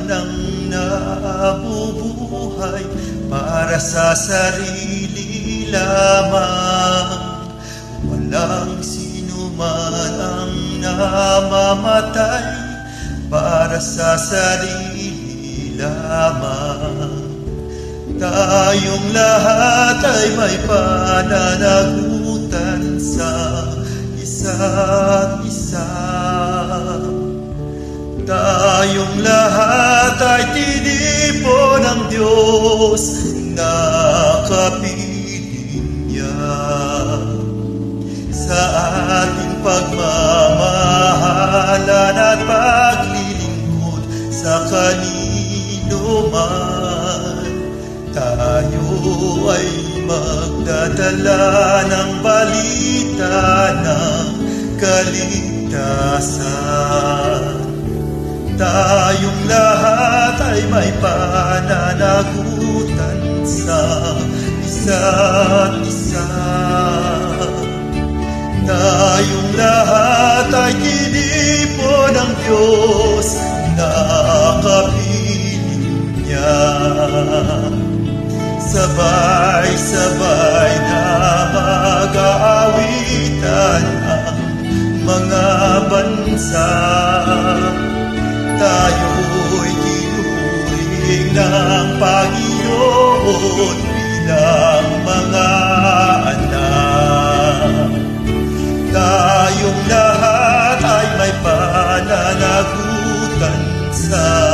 ng nabubuhay para sa sarili lamang. Walang sino man ang namamatay para sa sarili lamang. Tayong lahat ay may pananagutan sa isa't isa. Tayong lahat ay tinipo ng Diyos na kapiling niya. Sa ating pagmamahalan at paglilingkod sa kanino man, tayo ay magdadala ng balita ng kaligtasan. Tayong lahat ay may pananagutan sa isa't isa. Tayong lahat ay tinipo ng Diyos na kapiling niya. Sabay-sabay na mag-aawitan ang mga bansa. Tayo'y tinuring ng Panginoon bilang mga anak. Tayong lahat ay may pananagutan sa